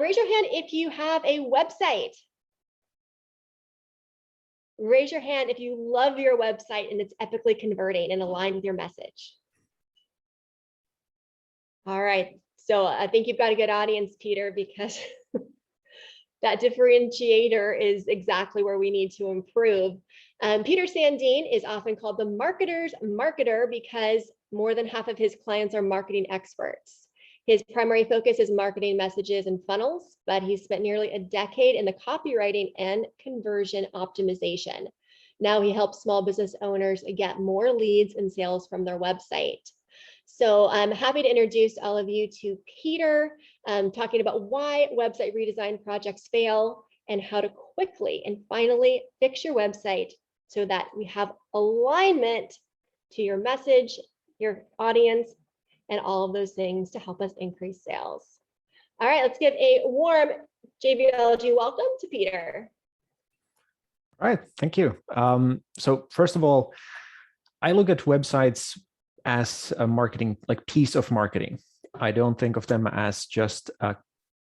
Raise your hand if you have a website. Raise your hand if you love your website and it's epically converting and aligned with your message. All right, so I think you've got a good audience, Peter, because that differentiator is exactly where we need to improve. Peter Sandeen is often called the marketer's marketer because more than half of his clients are marketing experts. His primary focus is marketing messages and funnels, but he's spent nearly a decade in the copywriting and conversion optimization. Now he helps small business owners get more leads and sales from their website. So I'm happy to introduce all of you to Peter, talking about why website redesign projects fail and how to quickly and finally fix your website so that we have alignment to your message, your audience, and all of those things to help us increase sales. All right, let's give a warm JVLG welcome to Peter. All right, thank you. So first of all, I look at websites as a marketing, like piece of marketing. I don't think of them as just a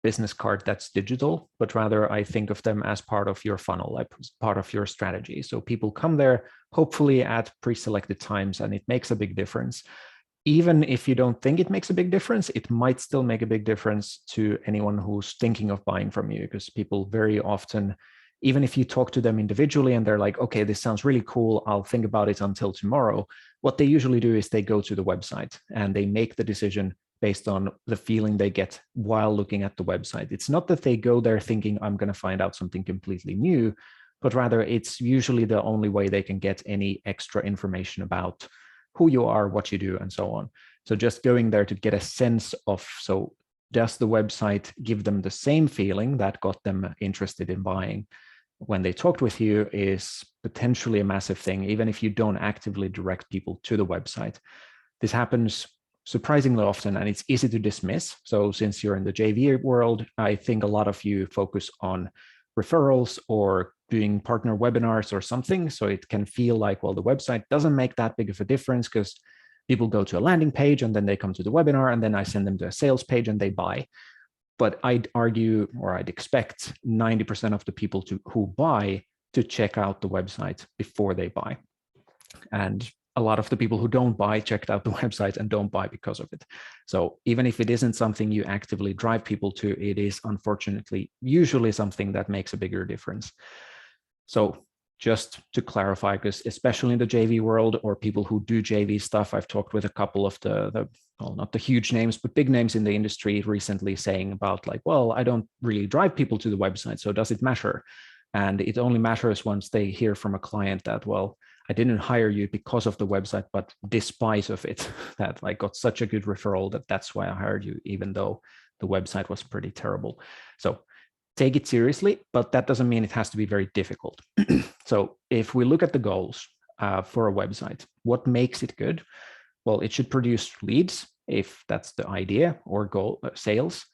business card that's digital, but rather I think of them as part of your funnel, like part of your strategy. So people come there hopefully at pre-selected times, and it makes a big difference. Even if you don't think it makes a big difference, it might still make a big difference to anyone who's thinking of buying from you, because people very often, even if you talk to them individually and they're like, okay, this sounds really cool, I'll think about it until tomorrow, what they usually do is they go to the website and they make the decision based on the feeling they get while looking at the website. It's not that they go there thinking I'm going to find out something completely new, but rather it's usually the only way they can get any extra information about who you are, what you do, and so on. So just going there to get a sense of, so does the website give them the same feeling that got them interested in buying when they talked with you is potentially a massive thing, even if you don't actively direct people to the website. This happens surprisingly often, and it's easy to dismiss. So since you're in the JV world, I think a lot of you focus on referrals or doing partner webinars or something. So it can feel like, well, the website doesn't make that big of a difference because people go to a landing page and then they come to the webinar and then I send them to a sales page and they buy. But I'd argue, or I'd expect 90% of the people who buy to check out the website before they buy. And a lot of the people who don't buy checked out the website and don't buy because of it. So even if it isn't something you actively drive people to, it is unfortunately usually something that makes a bigger difference. So just to clarify, because especially in the JV world or people who do JV stuff, I've talked with a couple of the well, not the huge names, but big names in the industry recently saying about like, well, I don't really drive people to the website, so does it matter? And it only matters once they hear from a client that, well, I didn't hire you because of the website, but despite of it, that I got such a good referral that that's why I hired you, even though the website was pretty terrible. So take it seriously, but that doesn't mean it has to be very difficult. So if we look at the goals for a website, what makes it good? Well, it should produce leads, if that's the idea, or goal, sales,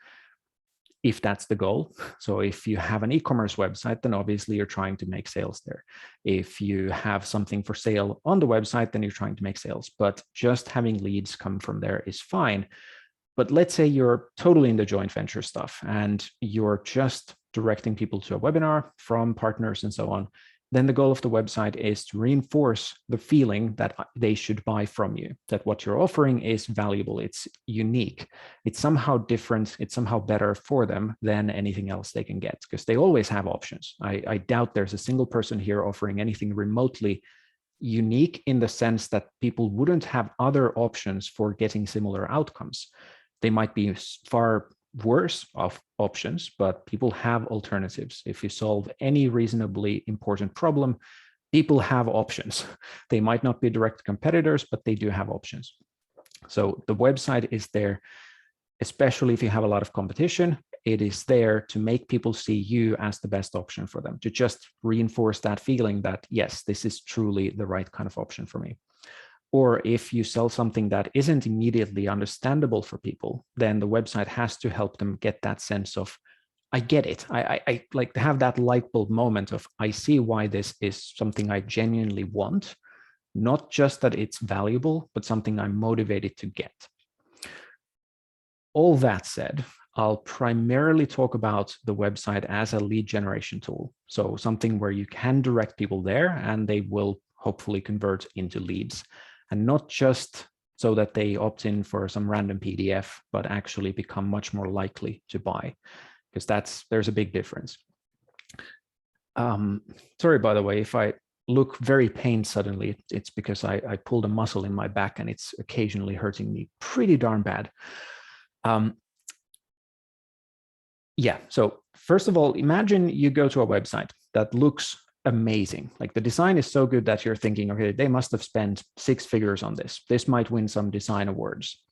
if that's the goal. So if you have an e-commerce website, then obviously you're trying to make sales there. If you have something for sale on the website, then you're trying to make sales. But just having leads come from there is fine. But let's say you're totally in the joint venture stuff and you're just directing people to a webinar from partners and so on. Then the goal of the website is to reinforce the feeling that they should buy from you, that what you're offering is valuable, it's unique, it's somehow different, it's somehow better for them than anything else they can get, because they always have options. I doubt there's a single person here offering anything remotely unique in the sense that people wouldn't have other options for getting similar outcomes. They might be far worse of options, but people have alternatives. If you solve any reasonably important problem, people have options. They might not be direct competitors, but they do have options. So the website is there, especially if you have a lot of competition, it is there to make people see you as the best option for them, to just reinforce that feeling that, yes, this is truly the right kind of option for me. Or if you sell something that isn't immediately understandable for people, then the website has to help them get that sense of, I get it. I like to have that light bulb moment of, I see why this is something I genuinely want, not just that it's valuable, but something I'm motivated to get. All that said, I'll primarily talk about the website as a lead generation tool. So something where you can direct people there and they will hopefully convert into leads, and not just so that they opt in for some random PDF, but actually become much more likely to buy, because there's a big difference. Sorry, by the way, if I look very pained suddenly, it's because I pulled a muscle in my back and it's occasionally hurting me pretty darn bad. Yeah, so first of all, imagine you go to a website that looks amazing. Like the design is so good that you're thinking, okay, they must have spent 6 figures on this. This might win some design awards.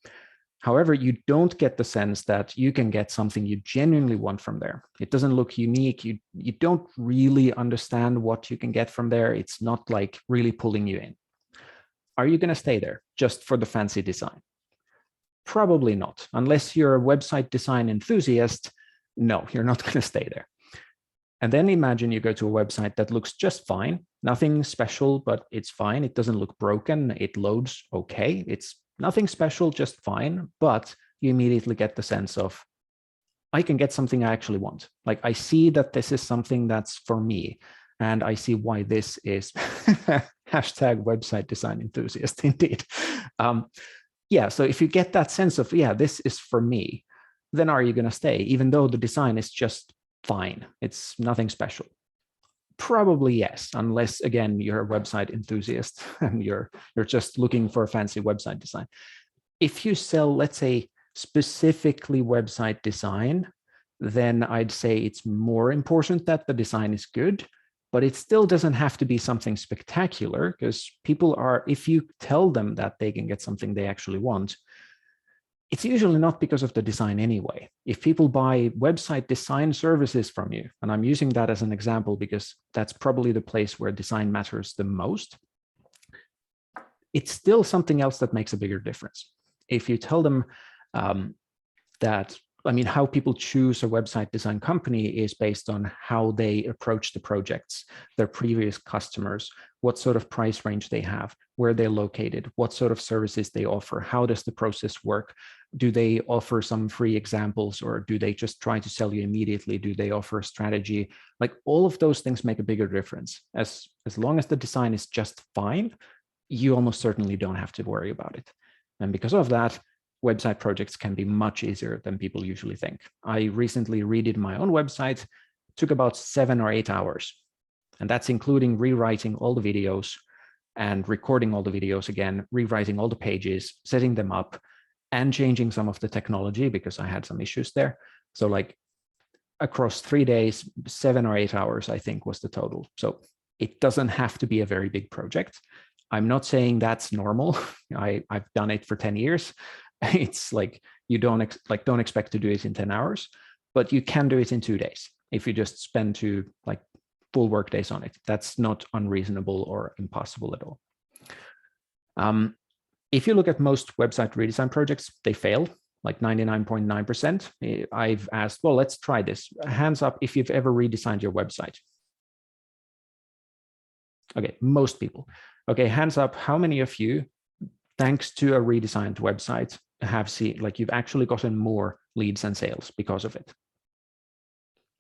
However, you don't get the sense that you can get something you genuinely want from there. It doesn't look unique. You don't really understand what you can get from there. It's not like really pulling you in. Are you going to stay there just for the fancy design? Probably not. Unless you're a website design enthusiast, no, you're not going to stay there. And then imagine you go to a website that looks just fine, nothing special, but it's fine. It doesn't look broken. It loads okay. It's nothing special, just fine. But you immediately get the sense of, I can get something I actually want. Like I see that this is something that's for me. And I see why this is hashtag website design enthusiast indeed. Yeah, so if you get that sense of, yeah, this is for me, then are you going to stay, even though the design is just fine? It's nothing special. Probably yes, unless again you're a website enthusiast and you're just looking for a fancy website design. If you sell, let's say, specifically website design, then I'd say it's more important that the design is good, but it still doesn't have to be something spectacular, because people are, if you tell them that they can get something they actually want, it's usually not because of the design anyway. If people buy website design services from you, and I'm using that as an example because that's probably the place where design matters the most, it's still something else that makes a bigger difference. If you tell them that, I mean, how people choose a website design company is based on how they approach the projects, their previous customers, what sort of price range they have, where they're located, what sort of services they offer, how does the process work? Do they offer some free examples, or do they just try to sell you immediately? Do they offer a strategy? Like all of those things make a bigger difference. As long as the design is just fine, you almost certainly don't have to worry about it. And because of that, website projects can be much easier than people usually think. I recently redid my own website. It took about 7 or 8 hours. And that's including rewriting all the videos and recording all the videos again, rewriting all the pages, setting them up, and changing some of the technology because I had some issues there. So like across 3 days, 7 or 8 hours, I think was the total. So it doesn't have to be a very big project. I'm not saying that's normal. I've done it for 10 years. It's like you don't expect to do it in 10 hours, but you can do it in 2 days if you just spend 2 like full work days on it. That's not unreasonable or impossible at all. If you look at most website redesign projects, they fail like 99.9%. I've asked, well, let's try this. Hands up if you've ever redesigned your website. Okay, most people. Okay, hands up, how many of you, thanks to a redesigned website, have seen, like you've actually gotten more leads and sales because of it?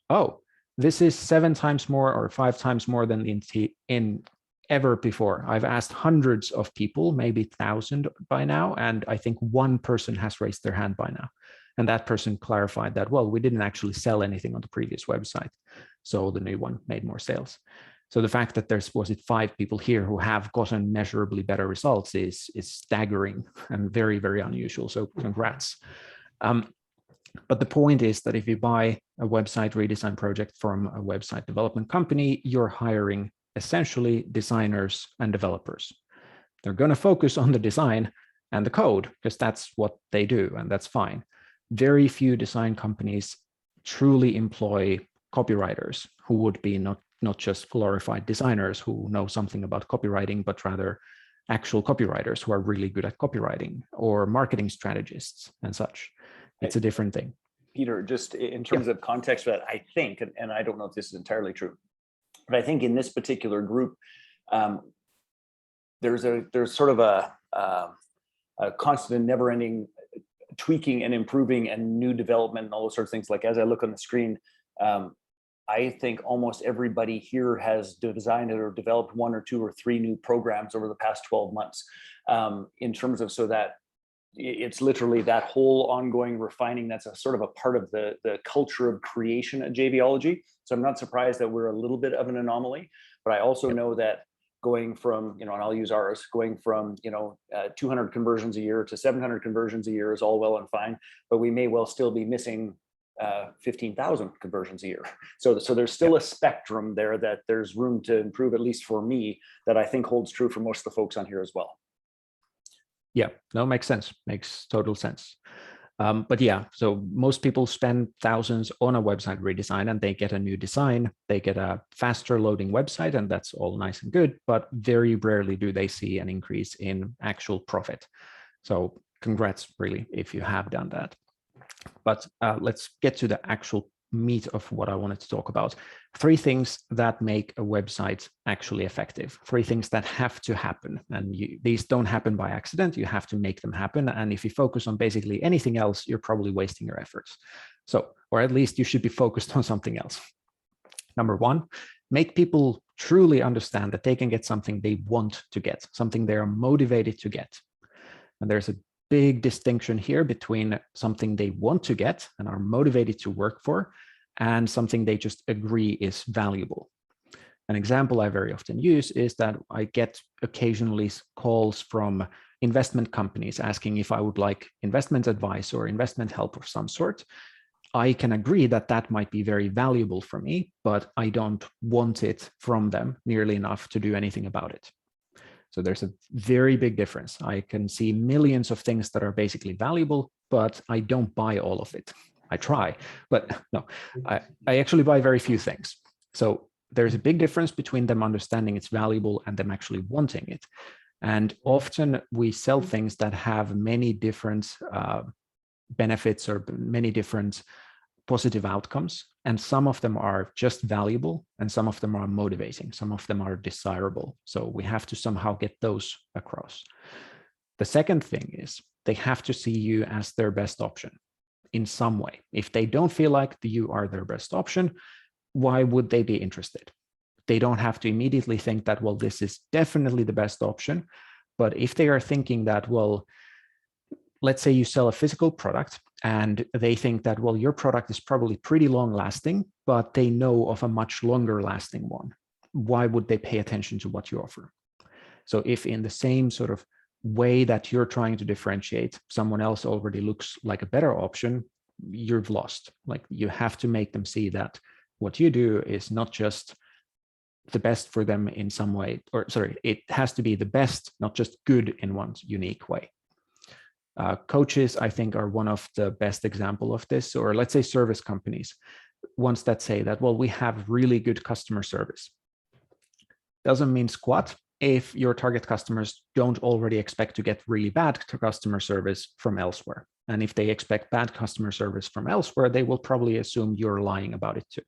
Oh, this is 7 times more or 5 times more than in ever before. I've asked hundreds of people, maybe 1,000 by now, and I think 1 person has raised their hand by now. And that person clarified that, well, we didn't actually sell anything on the previous website, so the new one made more sales. So the fact that there's, was it 5 people here who have gotten measurably better results is staggering and very, very unusual. So congrats. But the point is that if you buy a website redesign project from a website development company, you're hiring essentially designers and developers. They're going to focus on the design and the code because that's what they do, and that's fine. Very few design companies truly employ copywriters who would be not just glorified designers who know something about copywriting, but rather actual copywriters who are really good at copywriting, or marketing strategists and such. It's a different thing. Peter, just in terms of context for that, I think, and I don't know if this is entirely true, but I think in this particular group, there's sort of a constant and never-ending tweaking and improving and new development and all those sorts of things. Like as I look on the screen, I think almost everybody here has designed or developed 1 or 2 or 3 new programs over the past 12 months, in terms of, so that it's literally that whole ongoing refining that's a sort of a part of the culture of creation at JVology. So I'm not surprised that we're a little bit of an anomaly, but I also know that going from, and I'll use ours, going from 200 conversions a year to 700 conversions a year is all well and fine, but we may well still be missing 15,000 conversions a year. So there's still a spectrum there that there's room to improve, at least for me, that I think holds true for most of the folks on here as well. Yeah, no, makes sense. Makes total sense. But yeah, so most people spend thousands on a website redesign and they get a new design, they get a faster loading website, and that's all nice and good, but very rarely do they see an increase in actual profit. So congrats, really, if you have done that. But let's get to the actual meat of what I wanted to talk about. 3 things that make a website actually effective. 3 things that have to happen. And these don't happen by accident. You have to make them happen. And if you focus on basically anything else, you're probably wasting your efforts. So, or at least you should be focused on something else. Number 1, make people truly understand that they can get something they want to get, something they are motivated to get. And there's a big distinction here between something they want to get and are motivated to work for, and something they just agree is valuable. An example I very often use is that I get occasionally calls from investment companies asking if I would like investment advice or investment help of some sort. I can agree that that might be very valuable for me, but I don't want it from them nearly enough to do anything about it. So there's a very big difference. I can see millions of things that are basically valuable, but I don't buy all of it. I try, but no, I actually buy very few things. So there's a big difference between them understanding it's valuable and them actually wanting it. And often we sell things that have many different benefits or many different positive outcomes. And some of them are just valuable and some of them are motivating. Some of them are desirable. So we have to somehow get those across. The second thing is they have to see you as their best option in some way. If they don't feel like you are their best option, why would they be interested? They don't have to immediately think that, well, this is definitely the best option. But if they are thinking that, well, let's say you sell a physical product and they think that, well, your product is probably pretty long lasting, but they know of a much longer lasting one. Why would they pay attention to what you offer? So if in the same sort of way that you're trying to differentiate, someone else already looks like a better option, you've lost. Like, you have to make them see that what you do is not just the best for them in some way, or sorry, it has to be the best, not just good in one unique way. Coaches, I think, are one of the best example of this, or let's say service companies, ones that say that, well, we have really good customer service. Doesn't mean squat if your target customers don't already expect to get really bad customer service from elsewhere. And if they expect bad customer service from elsewhere, they will probably assume you're lying about it too.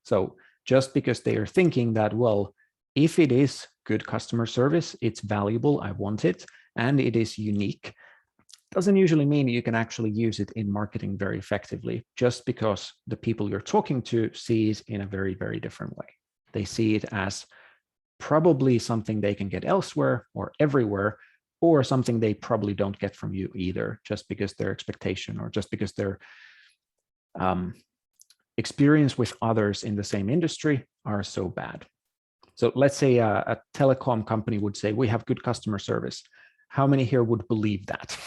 So just because they are thinking that, well, if it is good customer service, it's valuable, I want it, and it is unique, doesn't usually mean you can actually use it in marketing very effectively, just because the people you're talking to see it in a very, very different way. They see it as probably something they can get elsewhere or everywhere, or something they probably don't get from you either, just because their expectation or just because their experience with others in the same industry are so bad. So let's say a telecom company would say, we have good customer service. How many here would believe that?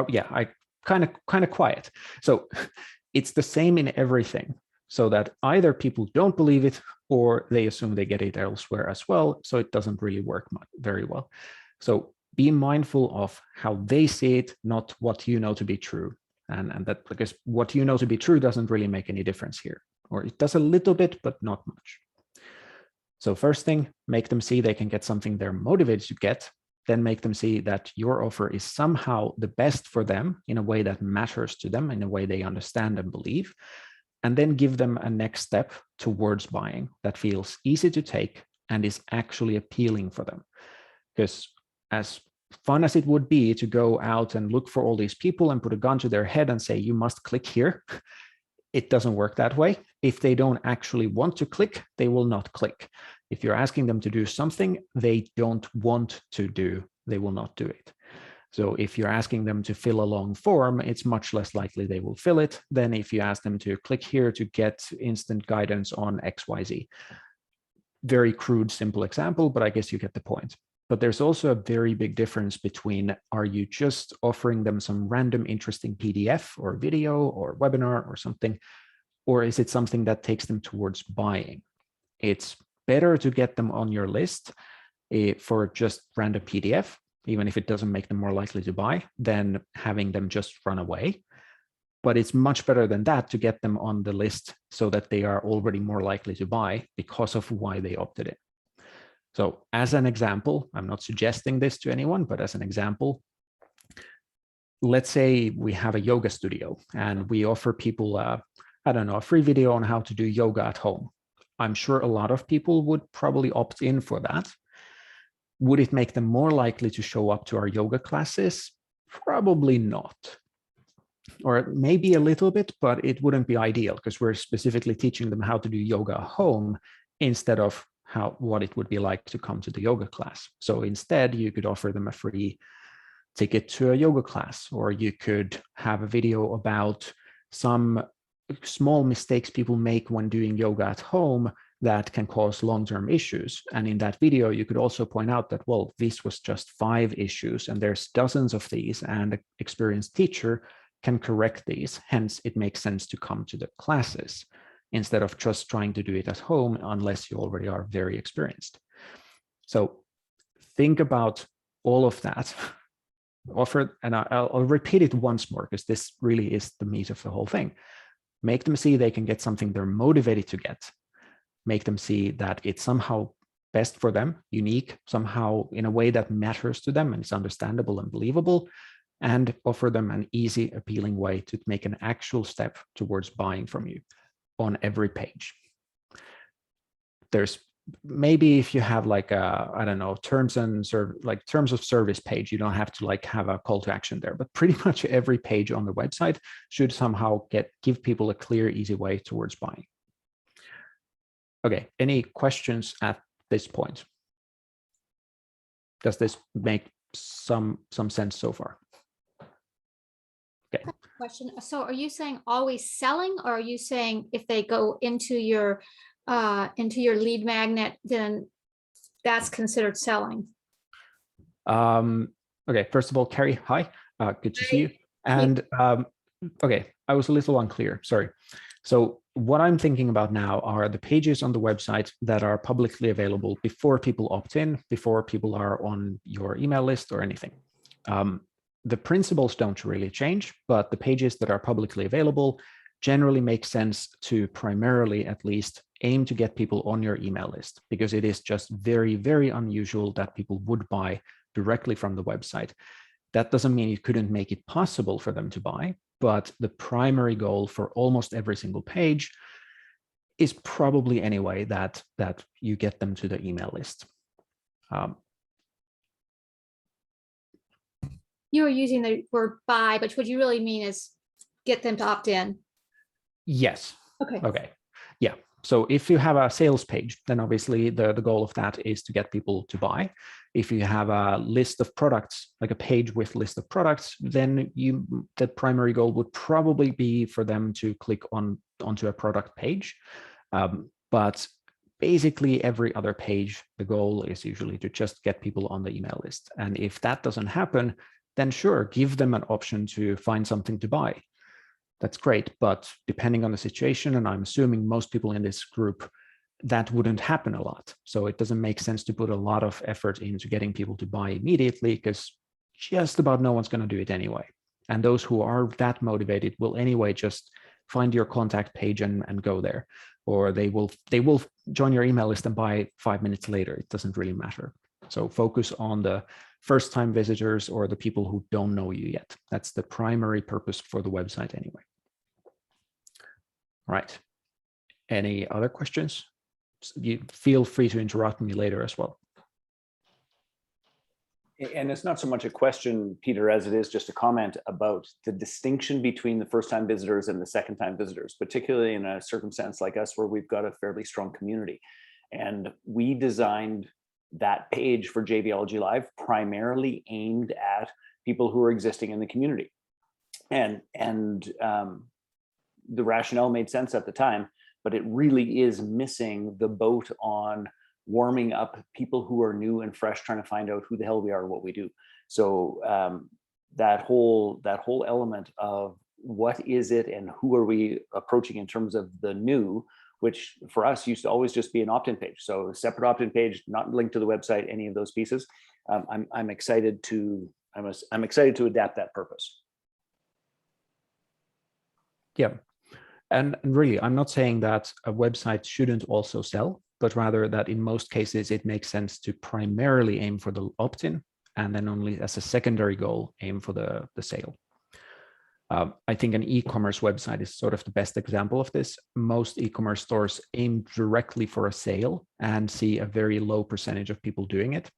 Yeah, I kind of quiet. So it's the same in everything, so that either people don't believe it or they assume they get it elsewhere as well. So it doesn't really work very well. So be mindful of how they see it, not what you know to be true. And that, because what you know to be true doesn't really make any difference here, or it does a little bit, but not much. So first thing, make them see they can get something they're motivated to get. Then make them see that your offer is somehow the best for them in a way that matters to them, in a way they understand and believe. And then give them a next step towards buying that feels easy to take and is actually appealing for them. Because as fun as it would be to go out and look for all these people and put a gun to their head and say, you must click here, it doesn't work that way. If they don't actually want to click, they will not click. If you're asking them to do something they don't want to do, they will not do it. So if you're asking them to fill a long form, it's much less likely they will fill it than if you ask them to click here to get instant guidance on XYZ. Very crude, simple example, but I guess you get the point. But there's also a very big difference between, are you just offering them some random interesting PDF or video or webinar or something, or is it something that takes them towards buying? It's better to get them on your list for just random PDF, even if it doesn't make them more likely to buy, than having them just run away. But it's much better than that to get them on the list so that they are already more likely to buy because of why they opted in. So as an example, I'm not suggesting this to anyone, but as an example, let's say we have a yoga studio and we offer people, I don't know, a free video on how to do yoga at home. I'm sure a lot of people would probably opt in for that. Would it make them more likely to show up to our yoga classes? Probably not. Or maybe a little bit, but it wouldn't be ideal because we're specifically teaching them how to do yoga at home instead of what it would be like to come to the yoga class. So instead, you could offer them a free ticket to a yoga class, or you could have a video about some small mistakes people make when doing yoga at home that can cause long-term issues. And in that video, you could also point out that, well, this was just 5 issues and there's dozens of these, and an experienced teacher can correct these. Hence, it makes sense to come to the classes instead of just trying to do it at home unless you already are very experienced. So think about all of that. Offer, and I'll repeat it once more because this really is the meat of the whole thing. Make them see they can get something they're motivated to get. Make them see that it's somehow best for them, unique, somehow in a way that matters to them and is understandable and believable, and offer them an easy, appealing way to make an actual step towards buying from you on every page. There's maybe if you have like a, I don't know, terms of service page, you don't have to like have a call to action there, but pretty much every page on the website should somehow give people a clear, easy way towards buying. Okay, any questions at this point? Does this make some sense so far? Okay. Question. So are you saying always selling, or are you saying if they go into your lead magnet, then that's considered selling? Okay, first of all, Carrie, hi, good to see you. And okay, I was a little unclear, sorry. So what I'm thinking about now are the pages on the website that are publicly available before people opt in, before people are on your email list or anything. The principles don't really change, but the pages that are publicly available generally make sense to primarily, at least, aim to get people on your email list, because it is just very, very unusual that people would buy directly from the website. That doesn't mean you couldn't make it possible for them to buy, but the primary goal for almost every single page is probably anyway that you get them to the email list. You were using the word buy, but what you really mean is get them to opt in. Yes. Okay. Okay. Yeah. So if you have a sales page, then obviously the goal of that is to get people to buy. If you have a list of products, like a page with list of products, then the primary goal would probably be for them to click onto a product page. But basically every other page, the goal is usually to just get people on the email list. And if that doesn't happen, then sure, give them an option to find something to buy. That's great, but depending on the situation, and I'm assuming most people in this group, that wouldn't happen a lot. So it doesn't make sense to put a lot of effort into getting people to buy immediately, because just about no one's going to do it anyway. And those who are that motivated will anyway just find your contact page and go there, or they will join your email list and buy 5 minutes later. It doesn't really matter. So focus on the first-time visitors or the people who don't know you yet. That's the primary purpose for the website anyway. All right. Any other questions? You feel free to interrupt me later as well. And it's not so much a question, Peter, as it is just a comment about the distinction between the first-time visitors and the second-time visitors, particularly in a circumstance like us where we've got a fairly strong community. And we designed that page for JVology Live primarily aimed at people who are existing in the community. And the rationale made sense at the time, but it really is missing the boat on warming up people who are new and fresh, trying to find out who the hell we are, what we do. So that whole element of what is it and who are we approaching in terms of the new, which for us used to always just be an opt-in page. So a separate opt-in page, not linked to the website, any of those pieces. I'm excited to adapt that purpose. Yeah. And really, I'm not saying that a website shouldn't also sell, but rather that in most cases, it makes sense to primarily aim for the opt-in and then only as a secondary goal, aim for the sale. I think an e-commerce website is sort of the best example of this. Most e-commerce stores aim directly for a sale and see a very low percentage of people doing it.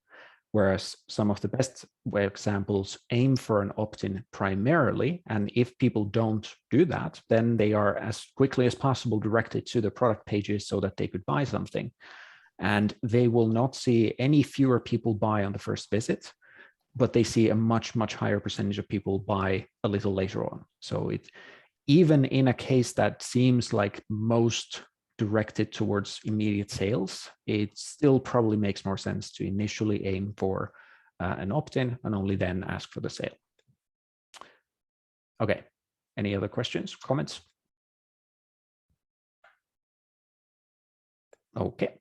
Whereas some of the best examples aim for an opt-in primarily. And if people don't do that, then they are as quickly as possible directed to the product pages so that they could buy something. And they will not see any fewer people buy on the first visit, but they see a much, much higher percentage of people buy a little later on. So it, even in a case that seems like most directed towards immediate sales, it still probably makes more sense to initially aim for an opt-in and only then ask for the sale. Okay, any other questions, comments? Okay,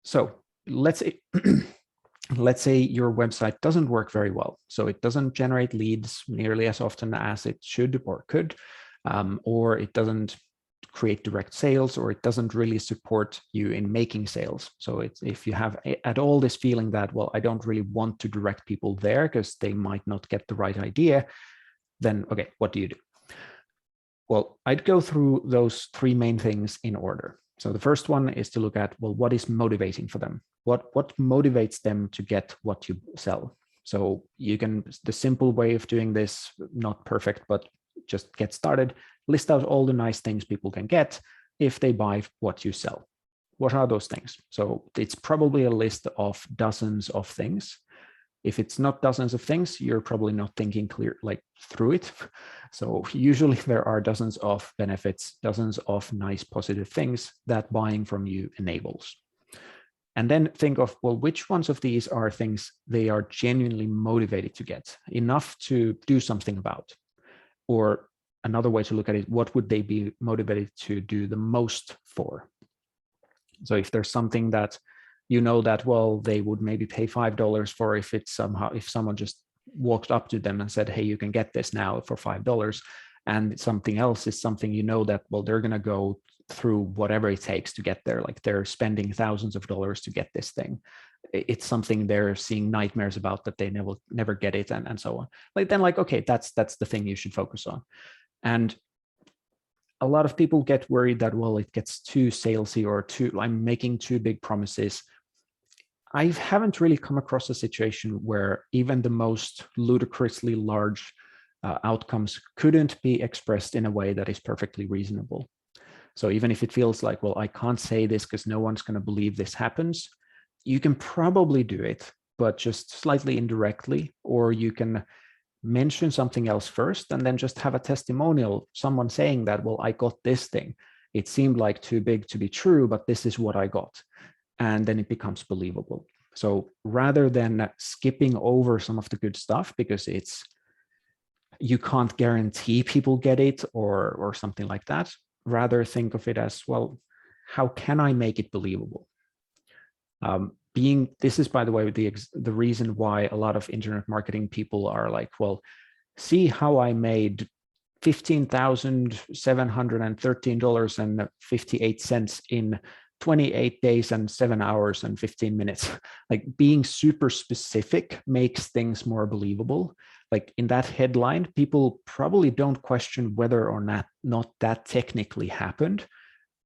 so let's say let's say your website doesn't work very well. So it doesn't generate leads nearly as often as it should or could, or it doesn't create direct sales, or it doesn't really support you in making sales. So it's, if you have at all this feeling that, well, I don't really want to direct people there because they might not get the right idea, then, okay, what do you do? Well, I'd go through those three main things in order. So the first one is to look at, well, what is motivating for them? What motivates them to get what you sell? So you can, the simple way of doing this, not perfect, but just get started, list out all the nice things people can get if they buy what you sell. What are those things? So it's probably a list of dozens of things. If it's not dozens of things, you're probably not thinking clear, like through it. So usually there are dozens of benefits, dozens of nice positive things that buying from you enables. And then think of, well, which ones of these are things they are genuinely motivated to get, enough to do something about? Or another way to look at it, what would they be motivated to do the most for? So if there's something that you know that, well, they would maybe pay $5 for, if it's somehow, if someone just walked up to them and said, hey, you can get this now for $5, and something else is something you know that, well, they're going to go through whatever it takes to get there, like they're spending thousands of dollars to get this thing. It's something they're seeing nightmares about, that they never get it, and so on. Like, then, like, okay, that's the thing you should focus on. And a lot of people get worried that, well, it gets too salesy, or I'm making too big promises. I haven't really come across a situation where even the most ludicrously large outcomes couldn't be expressed in a way that is perfectly reasonable. So even if it feels like, well, I can't say this because no one's going to believe this happens, you can probably do it, but just slightly indirectly, or you can mention something else first and then just have a testimonial, someone saying that, well, I got this thing. It seemed like too big to be true, but this is what I got. And then it becomes believable. So rather than skipping over some of the good stuff because you can't guarantee people get it or something like that, rather think of it as, well, how can I make it believable? This is, by the way, the reason why a lot of internet marketing people are like, well, see how I made $15,713.58 in 28 days and 7 hours and 15 minutes. Like, being super specific makes things more believable. Like in that headline, people probably don't question whether or not that technically happened.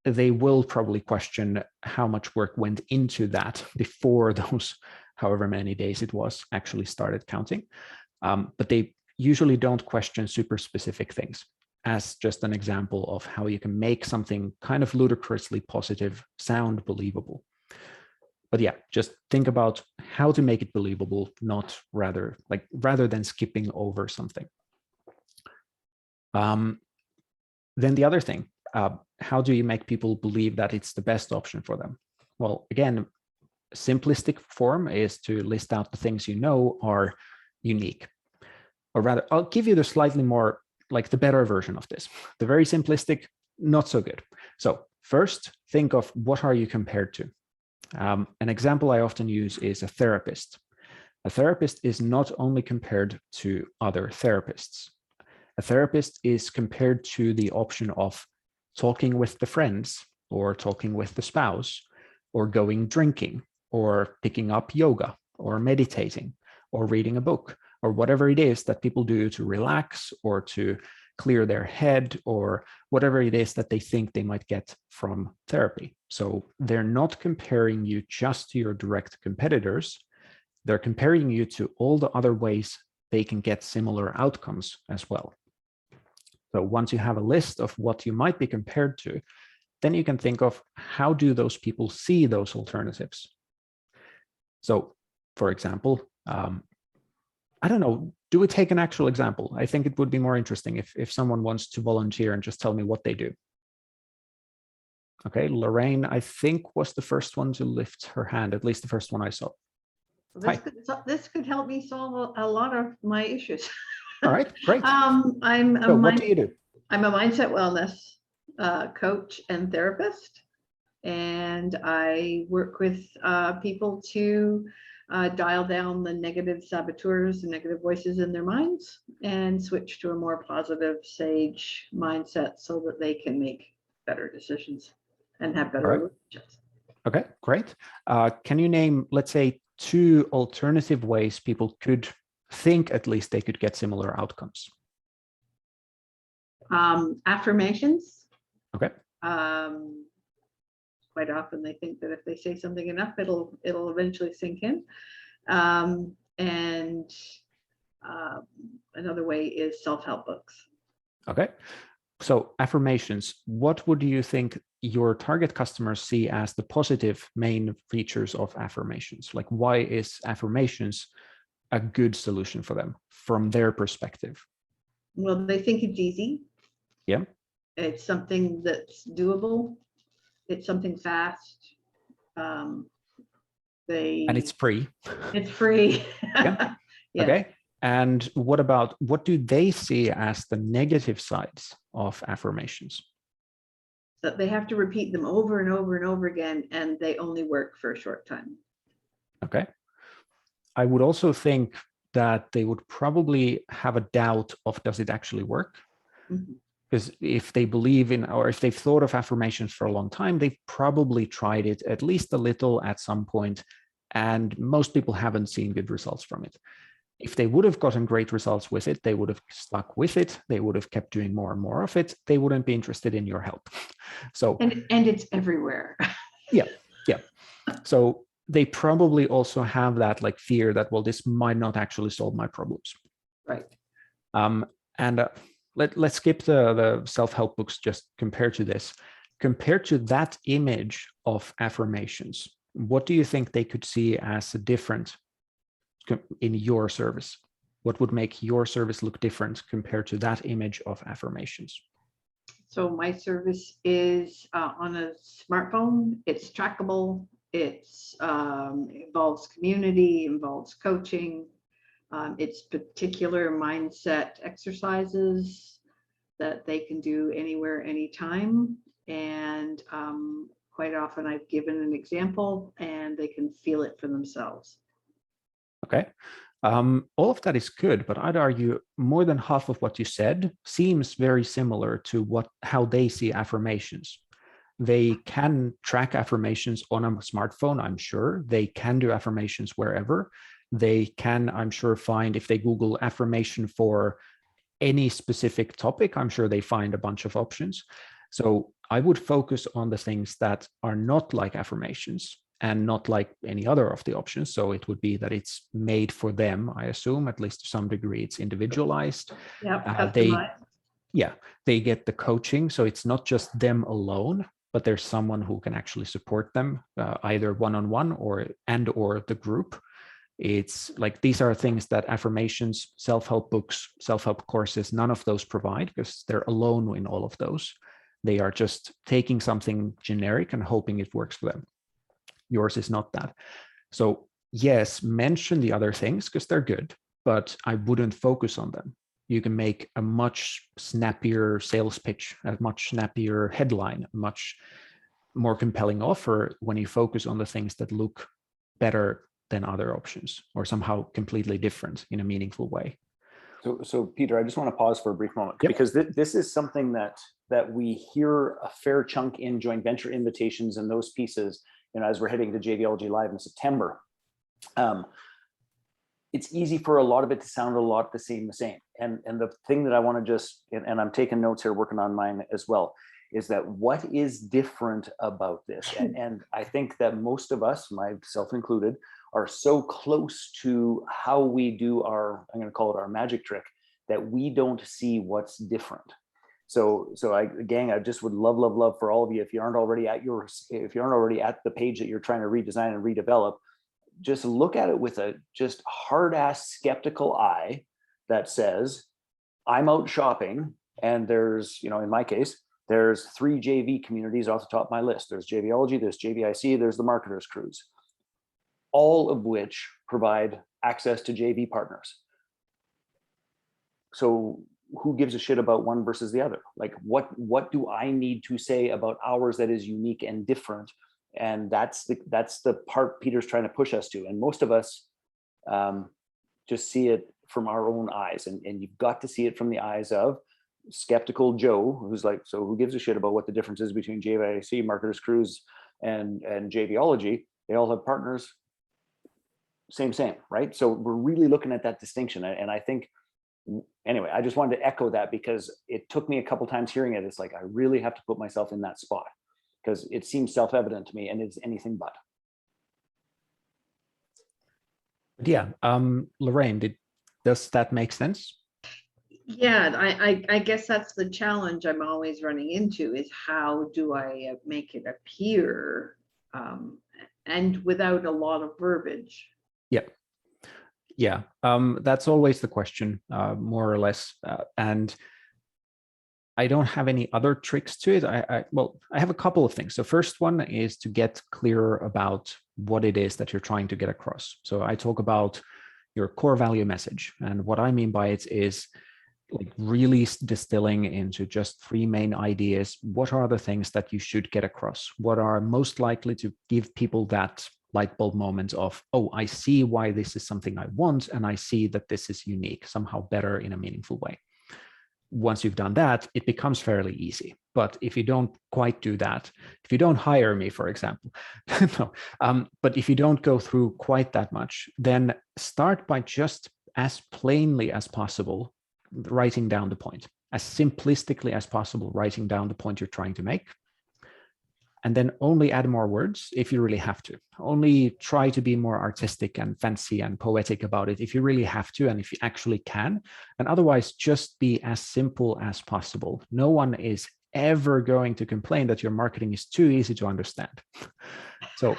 They will probably question how much work went into that before those however many days it was, actually started counting. But they usually don't question super specific things, as just an example of how you can make something kind of ludicrously positive sound believable. But yeah, just think about how to make it believable, not rather than skipping over something. Then the other thing, how do you make people believe that it's the best option for them? Well, again, simplistic form is to list out the things you know are unique. Or rather, I'll give you the slightly more, like the better version of this. The very simplistic, not so good. So first, think of what are you compared to? An example I often use is a therapist. A therapist is not only compared to other therapists. A therapist is compared to the option of talking with the friends, or talking with the spouse, or going drinking, or picking up yoga, or meditating, or reading a book, or whatever it is that people do to relax or to clear their head, or whatever it is that they think they might get from therapy. So they're not comparing you just to your direct competitors. They're comparing you to all the other ways they can get similar outcomes as well. So once you have a list of what you might be compared to, then you can think of how do those people see those alternatives. So for example, I don't know, do we take an actual example? I think it would be more interesting if someone wants to volunteer and just tell me what they do. Okay, Lorraine, I think, was the first one to lift her hand, at least the first one I saw. This could help me solve a lot of my issues. All right, great. What do you do? I'm a mindset wellness coach and therapist, and I work with people to dial down the negative saboteurs and negative voices in their minds and switch to a more positive, sage mindset so that they can make better decisions and have better relationships. Okay, great. Can you name, let's say, 2 alternative ways people could think at least they could get similar outcomes? Affirmations. Okay. Quite often they think that if they say something enough, it'll eventually sink in. Another way is self-help books. Okay. So affirmations, what would you think your target customers see as the positive main features of affirmations? Like, why is affirmations a good solution for them from their perspective? Well, they think it's easy. Yeah. It's something that's doable. It's something fast. And it's free. It's free. Yeah. Yeah. Okay. And what do they see as the negative sides of affirmations? That they have to repeat them over and over and over again, and they only work for a short time. Okay. I would also think that they would probably have a doubt of, does it actually work? Mm-hmm. Because if they believe in, or if they've thought of affirmations for a long time, they've probably tried it at least a little at some point, and most people haven't seen good results from it. If they would have gotten great results with it, they would have stuck with it. They would have kept doing more and more of it. They wouldn't be interested in your help. So and it's everywhere. Yeah. So they probably also have that like fear that, well, this might not actually solve my problems. Right. Let's skip the self-help books just compared to this. Compared to that image of affirmations, what do you think they could see as a different in your service? What would make your service look different compared to that image of affirmations? So my service is on a smartphone. It's trackable. It's involves community, involves coaching. It's particular mindset exercises that they can do anywhere, anytime. And quite often I've given an example and they can feel it for themselves. Okay. All of that is good, but I'd argue more than half of what you said seems very similar to how they see affirmations. They can track affirmations on a smartphone, I'm sure. They can do affirmations wherever. They can, I'm sure, find, if they Google affirmation for any specific topic, I'm sure they find a bunch of options. So I would focus on the things that are not like affirmations and not like any other of the options. So it would be that it's made for them, I assume, at least to some degree, it's individualized. Yeah, They get the coaching. So it's not just them alone, but there's someone who can actually support them, either one-on-one or the group. It's like, these are things that affirmations, self-help books, self-help courses, none of those provide, because they're alone in all of those. They are just taking something generic and hoping it works for them. Yours is not that. So yes, mention the other things because they're good, but I wouldn't focus on them. You can make a much snappier sales pitch, a much snappier headline, a much more compelling offer when you focus on the things that look better than other options or somehow completely different in a meaningful way. So Peter, I just want to pause for a brief moment, Yep. because this is something that we hear a fair chunk in joint venture invitations and those pieces, as we're heading to JVology Live in September. It's easy for a lot of it to sound a lot the same. And the thing that I want to just, and I'm taking notes here, working on mine as well, is that what is different about this? And I think that most of us, myself included, are so close to how we do our, I'm going to call it our magic trick, that we don't see what's different. So gang, I just would love for all of you, if you aren't already at the page that you're trying to redesign and redevelop, just look at it with a just hard ass skeptical eye that says, I'm out shopping and there's, in my case, there's 3 JV communities off the top of my list. There's JVology, there's JVIC, there's the Marketers Cruise, all of which provide access to JV partners. So who gives a shit about one versus the other? Like, what do I need to say about ours that is unique and different? And that's the part Peter's trying to push us to. And most of us just see it from our own eyes. And you've got to see it from the eyes of skeptical Joe, who's like, so who gives a shit about what the difference is between JVIC, Marketers Cruise, and JVology? They all have partners, same, right? So we're really looking at that distinction. And I think, anyway, I just wanted to echo that because it took me a couple times hearing it. It's like, I really have to put myself in that spot because it seems self-evident to me, and it's anything but. Yeah, Lorraine, does that make sense? Yeah, I guess that's the challenge I'm always running into, is how do I make it appear and without a lot of verbiage. Yeah, that's always the question, more or less. And I don't have any other tricks to it. I have a couple of things. So first one is to get clearer about what it is that you're trying to get across. So I talk about your core value message. And what I mean by it is like really distilling into just 3 main ideas. What are the things that you should get across? What are most likely to give people that light bulb moment of, oh, I see why this is something I want, and I see that this is unique, somehow better in a meaningful way. Once you've done that, it becomes fairly easy. But if you don't quite do that, if you don't hire me, for example, no, but if you don't go through quite that much, then start by just as plainly as possible writing down the point, as simplistically as possible, writing down the point you're trying to make. And then only add more words if you really have to. Only try to be more artistic and fancy and poetic about it if you really have to and if you actually can. And otherwise, just be as simple as possible. No one is ever going to complain that your marketing is too easy to understand. So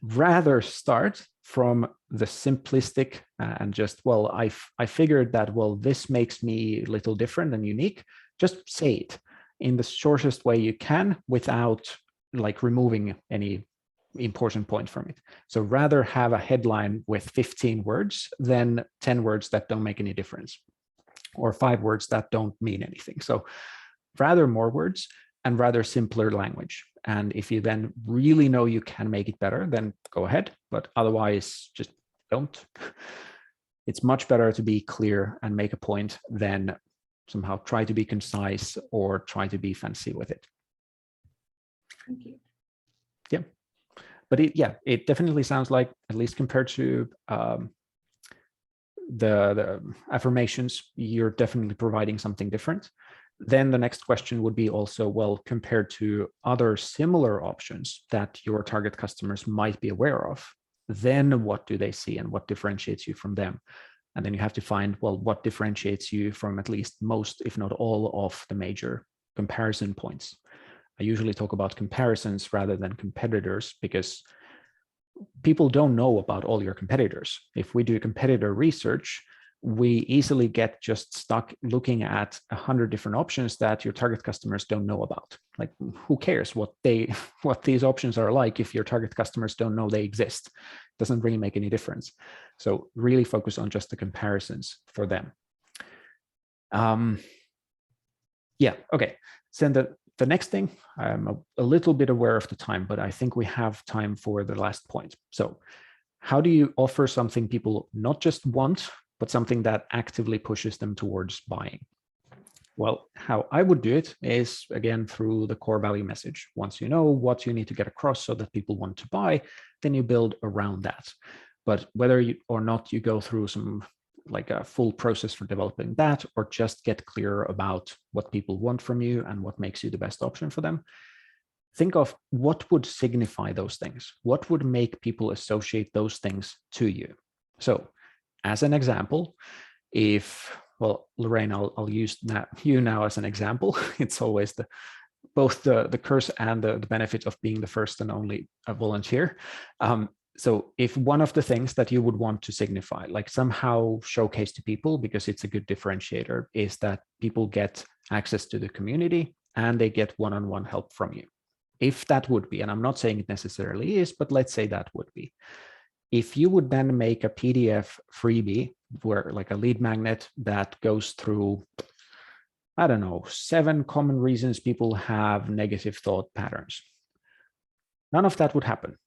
rather start from the simplistic and just, well, I figured that, well, this makes me a little different and unique. Just say it in the shortest way you can without like removing any important point from it. So rather have a headline with 15 words than 10 words that don't make any difference, or 5 words that don't mean anything. So rather more words and rather simpler language. And if you then really know you can make it better, then go ahead. But otherwise, just don't. It's much better to be clear and make a point than somehow try to be concise or try to be fancy with it. Thank you. Yeah, but it definitely sounds like, at least compared to the affirmations, you're definitely providing something different. Then the next question would be also, well, compared to other similar options that your target customers might be aware of, then what do they see and what differentiates you from them? And then you have to find, well, what differentiates you from at least most, if not all, of the major comparison points. I usually talk about comparisons rather than competitors because people don't know about all your competitors. If we do competitor research, we easily get just stuck looking at 100 different options that your target customers don't know about. Like, who cares what these options are like if your target customers don't know they exist? It doesn't really make any difference. So really focus on just the comparisons for them. Yeah, okay. So the next thing, I'm a little bit aware of the time, but I think we have time for the last point. So how do you offer something people not just want, but something that actively pushes them towards buying? Well, how I would do it is, again, through the core value message. Once you know what you need to get across so that people want to buy, then you build around that. But whether you or not you go through some like a full process for developing that, or just get clear about what people want from you and what makes you the best option for them, think of what would signify those things. What would make people associate those things to you? So as an example, well, Lorraine, I'll use you now as an example. It's always both the curse and the benefit of being the first and only volunteer. So if one of the things that you would want to signify, like somehow showcase to people, because it's a good differentiator, is that people get access to the community and they get one-on-one help from you. If that would be, and I'm not saying it necessarily is, but let's say that would be. If you would then make a PDF freebie where like a lead magnet that goes through, I don't know, 7 common reasons people have negative thought patterns, none of that would happen.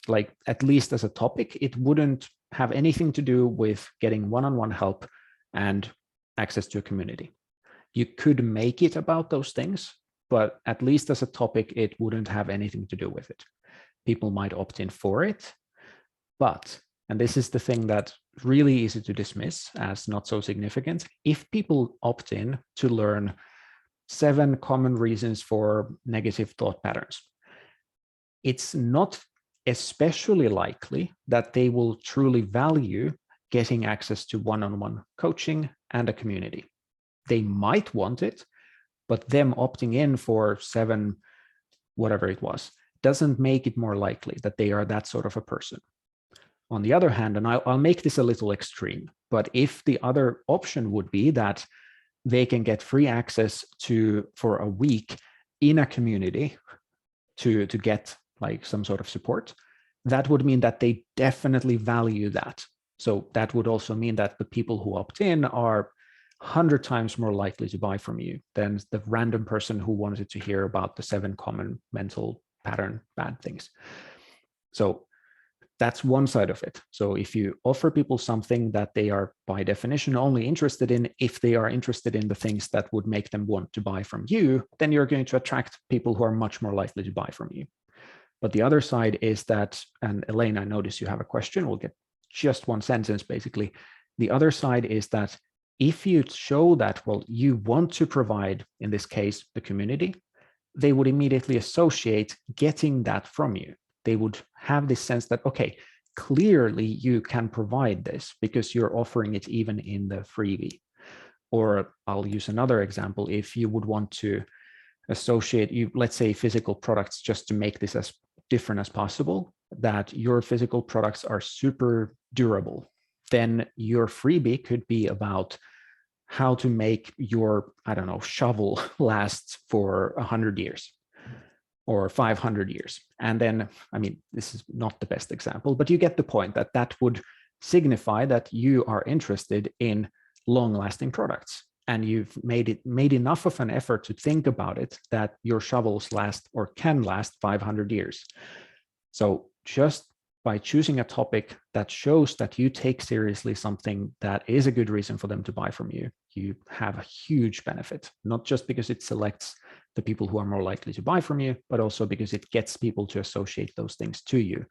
Like, at least as a topic, it wouldn't have anything to do with getting one-on-one help and access to a community. You could make it about those things, but at least as a topic, it wouldn't have anything to do with it. People might opt in for it, but, and this is the thing that's really easy to dismiss as not so significant, if people opt in to learn 7 common reasons for negative thought patterns, it's not especially likely that they will truly value getting access to one-on-one coaching and a community. They might want it, but them opting in for 7, whatever it was, doesn't make it more likely that they are that sort of a person. On the other hand, and I'll make this a little extreme, but if the other option would be that they can get free access for a week in a community to get like some sort of support, that would mean that they definitely value that. So that would also mean that the people who opt in are 100 times more likely to buy from you than the random person who wanted to hear about the 7 common mental pattern bad things. So that's one side of it. So if you offer people something that they are by definition only interested in, if they are interested in the things that would make them want to buy from you, then you're going to attract people who are much more likely to buy from you. But the other side is that, and Elaine, I notice you have a question. We'll get just one sentence, basically. The other side is that if you show that, well, you want to provide, in this case, the community, they would immediately associate getting that from you. They would have this sense that, okay, clearly you can provide this because you're offering it even in the freebie. Or I'll use another example. If you would want to associate, let's say, physical products, just to make this as different as possible, that your physical products are super durable, then your freebie could be about how to make your, I don't know, shovel last for 100 years or 500 years. And then, I mean, this is not the best example, but you get the point that that would signify that you are interested in long-lasting products. And you've made enough of an effort to think about it that your shovels last or can last 500 years. So just by choosing a topic that shows that you take seriously something that is a good reason for them to buy from you, you have a huge benefit, not just because it selects the people who are more likely to buy from you, but also because it gets people to associate those things to you.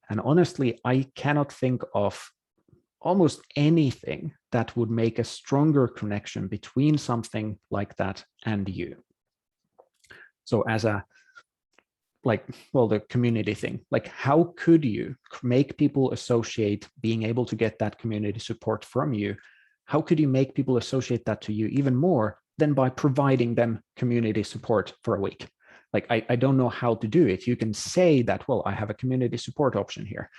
And honestly, I cannot think of almost anything that would make a stronger connection between something like that and you. So as a, like, well, the community thing, like how could you make people associate being able to get that community support from you? How could you make people associate that to you even more than by providing them community support for a week? Like, I don't know how to do it. You can say that, well, I have a community support option here.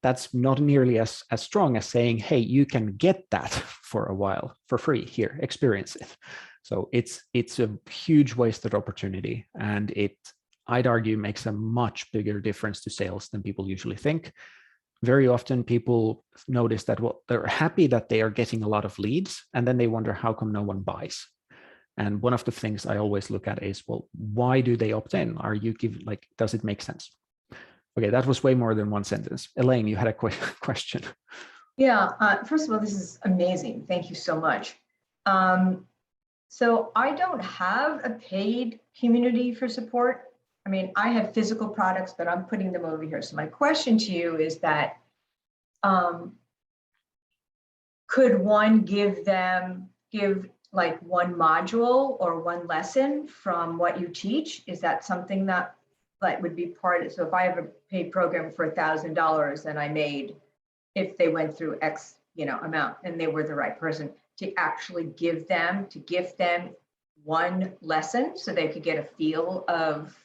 That's not nearly as strong as saying, hey, you can get that for a while for free here, experience it. So it's a huge wasted opportunity, and it, I'd argue, makes a much bigger difference to sales than people usually think. Very often people notice that, well, they're happy that they are getting a lot of leads, and then they wonder how come no one buys. And one of the things I always look at is, well, why do they opt in? Are you like, does it make sense? Okay, that was way more than one sentence. Elaine, you had a question. Yeah, first of all, this is amazing. Thank you so much. So I don't have a paid community for support. I mean, I have physical products, but I'm putting them over here. So my question to you is that, could one give like one module or one lesson from what you teach? Is that something that like would be part of, so if I have a paid program for $1,000 and I made, if they went through X, amount and they were the right person, to actually gift them one lesson so they could get a feel of,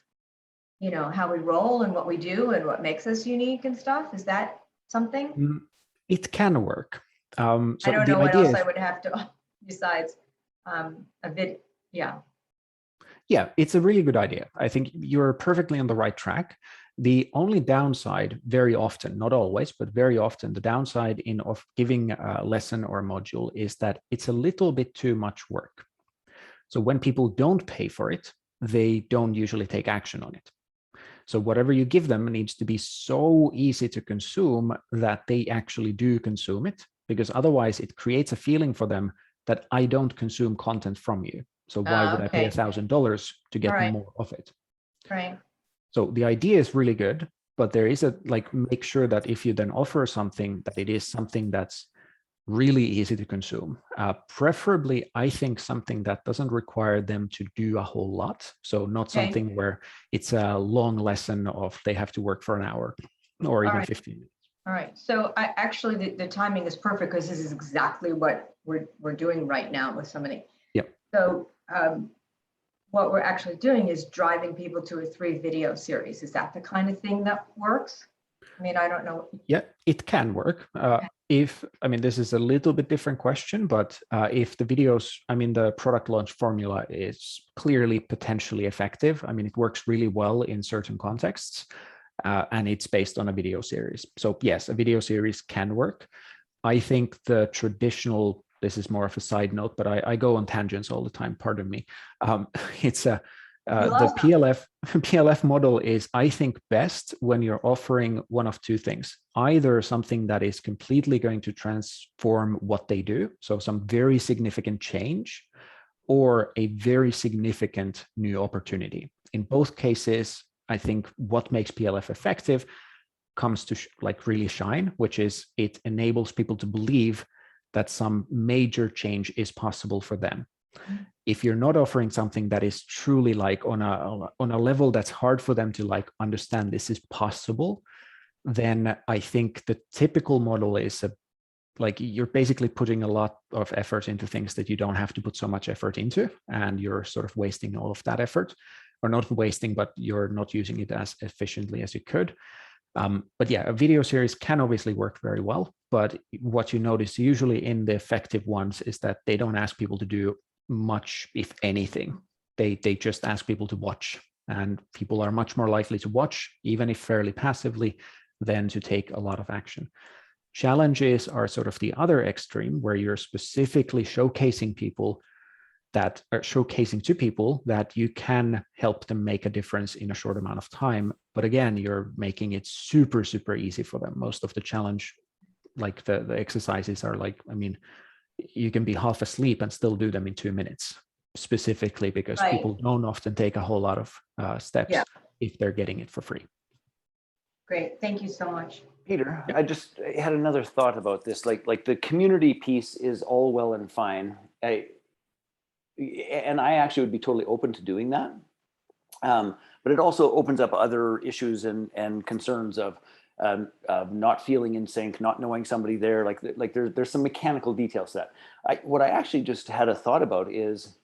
how we roll and what we do and what makes us unique and stuff. Is that something? It can work. So I don't know what else I would have to, besides a bit, yeah. Yeah, it's a really good idea. I think you're perfectly on the right track. The only downside, very often, not always, but very often, the downside of giving a lesson or a module is that it's a little bit too much work. So when people don't pay for it, they don't usually take action on it. So whatever you give them needs to be so easy to consume that they actually do consume it, because otherwise it creates a feeling for them that I don't consume content from you. So why would I pay $1,000 to get more of it? Right. So the idea is really good, but there is make sure that if you then offer something, that it is something that's really easy to consume. Preferably, I think something that doesn't require them to do a whole lot. So not something where it's a long lesson of they have to work for an hour or even 15 minutes. All right. So I actually, the timing is perfect because this is exactly what we're doing right now with somebody. Yep. So what we're actually doing is driving people to a 3-video series. Is that the kind of thing that works? I mean, I don't know. Yeah, it can work. This is a little bit different question, but if the videos, the product launch formula is clearly potentially effective. It works really well in certain contexts, and it's based on a video series. So yes, a video series can work. I think the traditional, this is more of a side note, but I go on tangents all the time, pardon me. The PLF model is, I think, best when you're offering one of two things: either something that is completely going to transform what they do, so some very significant change, or a very significant new opportunity. In both cases, I think what makes PLF effective comes to really shine, which is it enables people to believe that some major change is possible for them. If you're not offering something that is truly on a level that's hard for them to understand this is possible, then I think the typical model is you're basically putting a lot of effort into things that you don't have to put so much effort into, and you're sort of wasting all of that effort, or not wasting, but you're not using it as efficiently as you could. But yeah, a video series can obviously work very well, but what you notice usually in the effective ones is that they don't ask people to do much, if anything. They just ask people to watch, and people are much more likely to watch, even if fairly passively, than to take a lot of action. Challenges are sort of the other extreme, where you're specifically showcasing to people that you can help them make a difference in a short amount of time. But again, you're making it super, super easy for them. Most of the challenge, the exercises are you can be half asleep and still do them in 2 minutes, specifically because people don't often take a whole lot of steps if they're getting it for free. Great. Thank you so much. Peter, I had another thought about this. Like the community piece is all well and fine. And I actually would be totally open to doing that. But it also opens up other issues and concerns of not feeling in sync, not knowing somebody there. Like there's some mechanical details to that. What I actually just had a thought about is,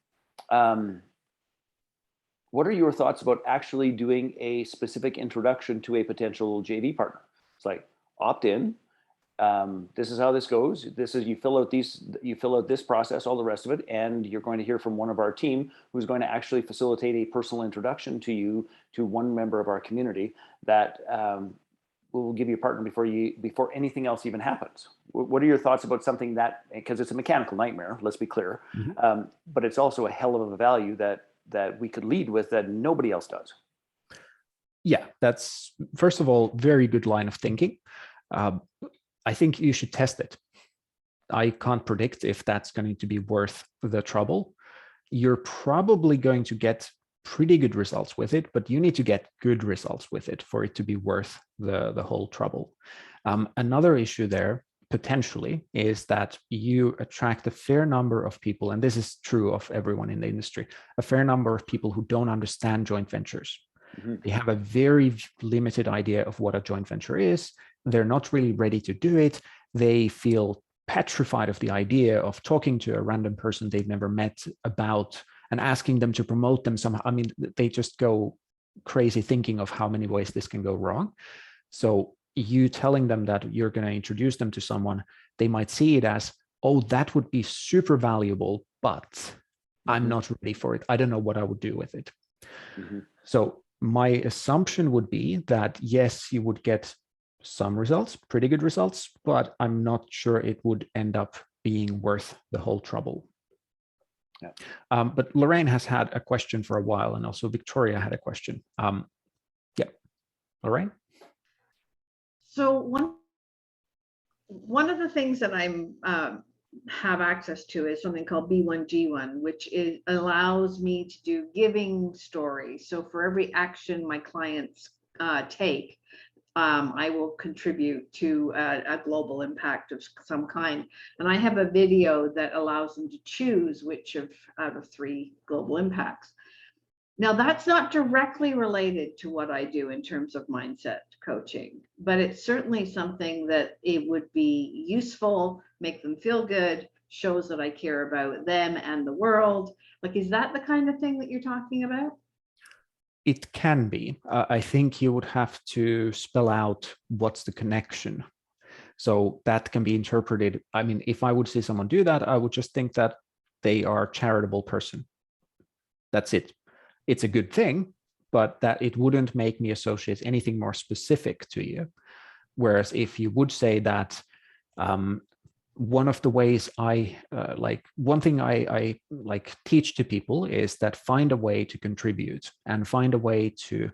what are your thoughts about actually doing a specific introduction to a potential JV partner? It's like, opt in. This is how this goes. This is, you fill out this process, all the rest of it, and you're going to hear from one of our team who's going to actually facilitate a personal introduction to you, to one member of our community that will give you a partner before anything else even happens. What are your thoughts about something that, because it's a mechanical nightmare, let's be clear, but it's also a hell of a value that we could lead with that nobody else does. Yeah, that's, first of all, very good line of thinking. I think you should test it. I can't predict if that's going to be worth the trouble. You're probably going to get pretty good results with it, but you need to get good results with it for it to be worth the whole trouble. Another issue there, potentially, is that you attract a fair number of people, and this is true of everyone in the industry, a fair number of people who don't understand joint ventures. They have a very limited idea of what a joint venture is. They're not really ready to do it. They feel petrified of the idea of talking to a random person they've never met about and asking them to promote them somehow. I mean, they just go crazy thinking of how many ways this can go wrong. So you telling them that you're going to introduce them to someone, they might see it as, oh, that would be super valuable, but I'm not ready for it. I don't know what I would do with it. So my assumption would be that, yes, you would get some results, pretty good results, but I'm not sure it would end up being worth the whole trouble. Yeah. But Lorraine has had a question for a while, and also Victoria had a question. Yeah, Lorraine? So one of the things that I'm have access to is something called B1G1, which allows me to do giving stories. So for every action my clients take, I will contribute to a global impact of some kind. And I have a video that allows them to choose which out of 3 global impacts. Now, that's not directly related to what I do in terms of mindset coaching, but it's certainly something that it would be useful, make them feel good, shows that I care about them and the world. Like, is that the kind of thing that you're talking about? It can be. I think you would have to spell out what's the connection. So that can be interpreted. I mean, if I would see someone do that, I would just think that they are a charitable person. That's it. It's a good thing, but that it wouldn't make me associate anything more specific to you. Whereas if you would say that one of the ways one thing I teach to people is that find a way to contribute and find a way to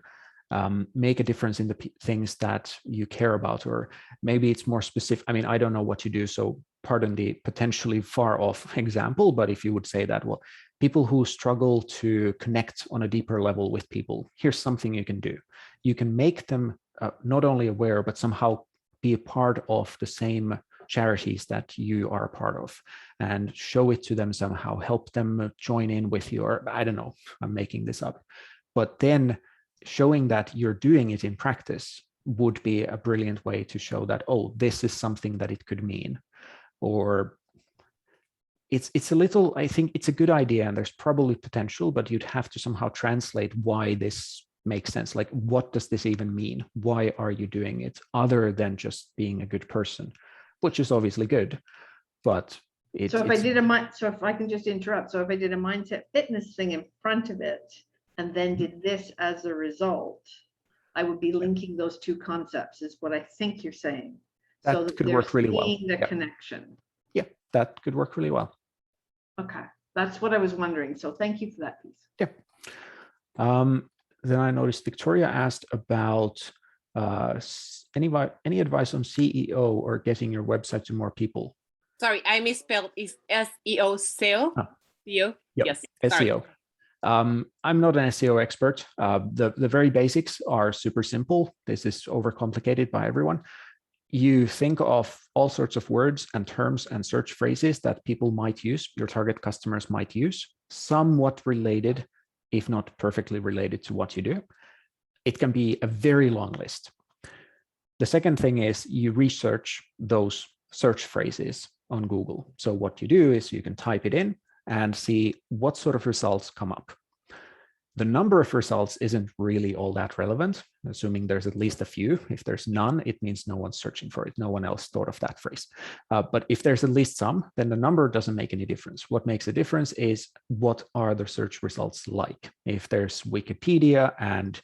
make a difference in the things that you care about, or maybe it's more specific. I mean, I don't know what you do, so pardon the potentially far off example, but if you would say that, well, people who struggle to connect on a deeper level with people, here's something you can do. You can make them not only aware, but somehow be a part of the same charities that you are a part of, and show it to them somehow, help them join in with you, or I don't know, I'm making this up. But then showing that you're doing it in practice would be a brilliant way to show that, oh, this is something that it could mean. Or it's a little, I think it's a good idea and there's probably potential, but you'd have to somehow translate why this makes sense. Like, what does this even mean? Why are you doing it, other than just being a good person, which is obviously good, but so if I can just interrupt. So if I did a mindset fitness thing in front of it and then did this as a result, I would be linking those 2 concepts, is what I think you're saying. That so that could work really well. The connection. Yeah, that could work really well. Okay, that's what I was wondering. So thank you for that piece. Yeah. Then I noticed Victoria asked about any advice on SEO or getting your website to more people. Sorry, I misspelled. It's SEO, SEO. Oh. SEO. Yep. Yes. SEO. I'm not an SEO expert. The very basics are super simple. This is overcomplicated by everyone. you think of all sorts of words and terms and search phrases that people might use, your target customers might use, somewhat related, if not perfectly related to what you do. It can be a very long list. The second thing is you research those search phrases on Google. So what you do is you can type it in and see what sort of results come up. The number of results isn't really all that relevant, assuming there's at least a few. If there's none, it means no one's searching for it. No one else thought of that phrase. But if there's at least some, then the number doesn't make any difference. What makes a difference is what are the search results like. If there's Wikipedia and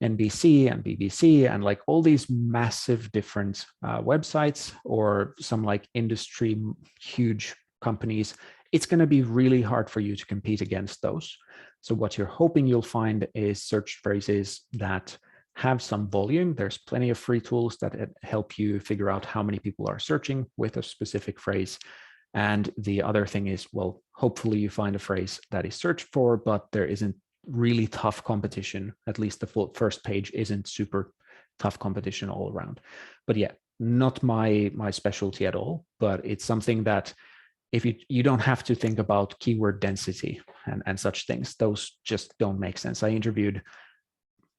NBC and BBC and like all these massive different websites, or some like industry huge companies, it's going to be really hard for you to compete against those. So what you're hoping you'll find is search phrases that have some volume. There's plenty of free tools that help you figure out how many people are searching with a specific phrase. And the other thing is, well, hopefully you find a phrase that is searched for, but there isn't really tough competition. At least the first page isn't super tough competition all around. But yeah, not my specialty at all, but it's something that if you don't have to think about keyword density and such things. Those just don't make sense. I interviewed,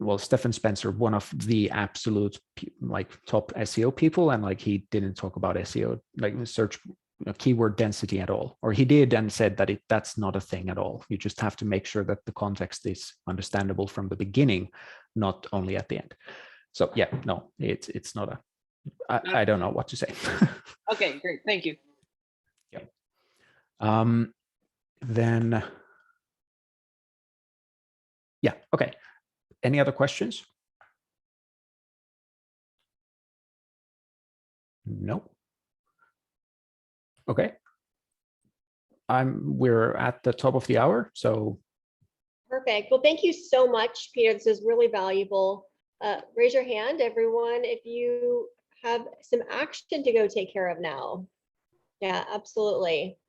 well, Stefan Spencer, one of the absolute like top SEO people, and like he didn't talk about SEO, like search keyword density at all, or he did and said that that's not a thing at all. You just have to make sure that the context is understandable from the beginning, not only at the end. So yeah, no, it's not a, I don't know what to say. Okay, great. Thank you. Then, yeah, okay. Any other questions? No. Okay. We're at the top of the hour, so. Perfect. Well, thank you so much, Peter. This is really valuable. Raise your hand, everyone, if you have some action to go take care of now. Yeah, absolutely.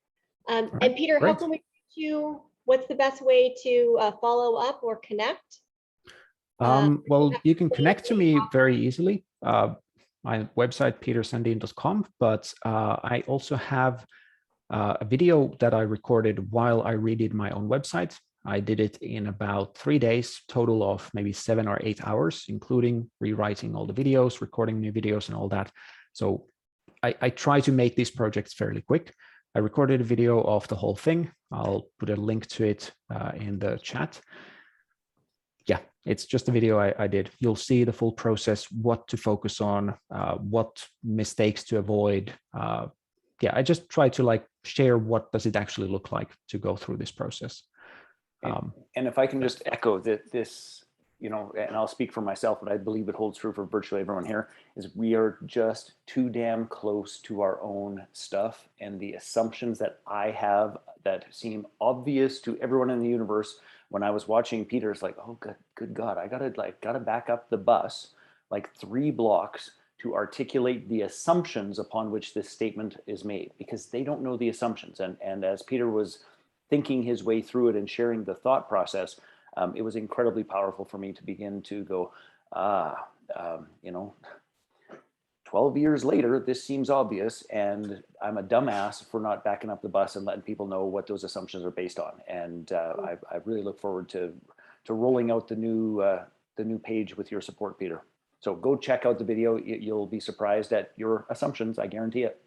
Right, and Peter, great. how can we reach you? What's the best way to follow up or connect? Well, you can connect to me very easily. My website, petersandeen.com, but I also have a video that I recorded while I redid my own website. I did it in about 3 days, total of maybe 7 or 8 hours, including rewriting all the videos, recording new videos and all that. So I try to make these projects fairly quick. I recorded a video of the whole thing. I'll put a link to it in the chat. Yeah, it's just a video I did. You'll see the full process, what to focus on, what mistakes to avoid. Yeah, I just try to like share what does it actually look like to go through this process. And if I can just echo that this, you know, and I'll speak for myself, but I believe it holds true for virtually everyone here, is we are just too damn close to our own stuff, and the assumptions that I have that seem obvious to everyone in the universe. When I was watching Peter, it's like, oh, good God, I gotta back up the bus like 3 blocks to articulate the assumptions upon which this statement is made, because they don't know the assumptions. And as Peter was thinking his way through it and sharing the thought process, it was incredibly powerful for me to begin to go, you know, 12 years later, this seems obvious, and I'm a dumbass for not backing up the bus and letting people know what those assumptions are based on. And I really look forward to rolling out the new page with your support, Peter. So go check out the video. You'll be surprised at your assumptions. I guarantee it.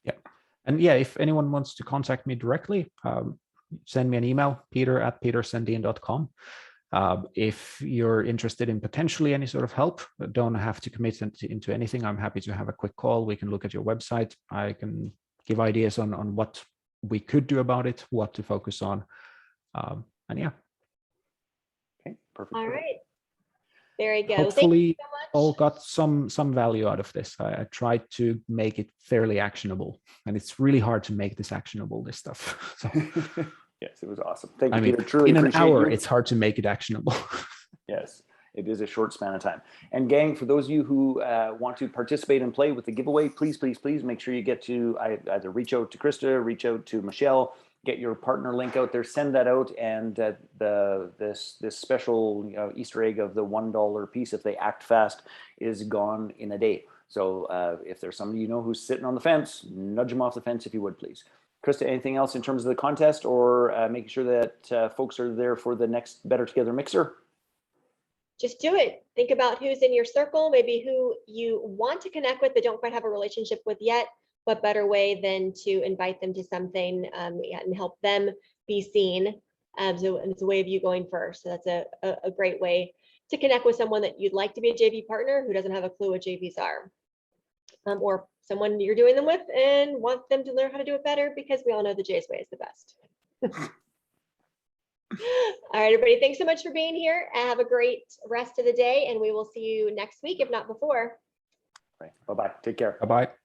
Yeah. And yeah, if anyone wants to contact me directly, send me an email, peter@petersandeen.com. If you're interested in potentially any sort of help, don't have to commit into anything. I'm happy to have a quick call. We can look at your website. I can give ideas on what we could do about it, what to focus on. And yeah. Okay, perfect. All right. Very good. Hopefully Well, thank you so all much. got some value out of this. I tried to make it fairly actionable, and it's really hard to make this actionable, this stuff. So, yes, it was awesome. Thank you, I mean, Peter. Truly in an appreciate hour, you. it's hard to make it actionable. Yes, it is a short span of time. And gang, for those of you who want to participate and play with the giveaway, please make sure you get to either reach out to Krista, reach out to Michelle, get your partner link out there, send that out, and this special Easter egg of the $1 piece, if they act fast, is gone in a day. So if there's somebody you know who's sitting on the fence, nudge them off the fence if you would, please. Krista, anything else in terms of the contest or making sure that folks are there for the next Better Together Mixer? Just do it. Think about who's in your circle, maybe who you want to connect with but don't quite have a relationship with yet. What better way than to invite them to something and help them be seen. So it's a way of you going first. So that's a great way to connect with someone that you'd like to be a JV partner who doesn't have a clue what JVs are. Or someone you're doing them with and want them to learn how to do it better, because we all know the J's way is the best. All right, everybody, thanks so much for being here. Have a great rest of the day, and we will see you next week, if not before. Right. Bye-bye. Take care. Bye-bye.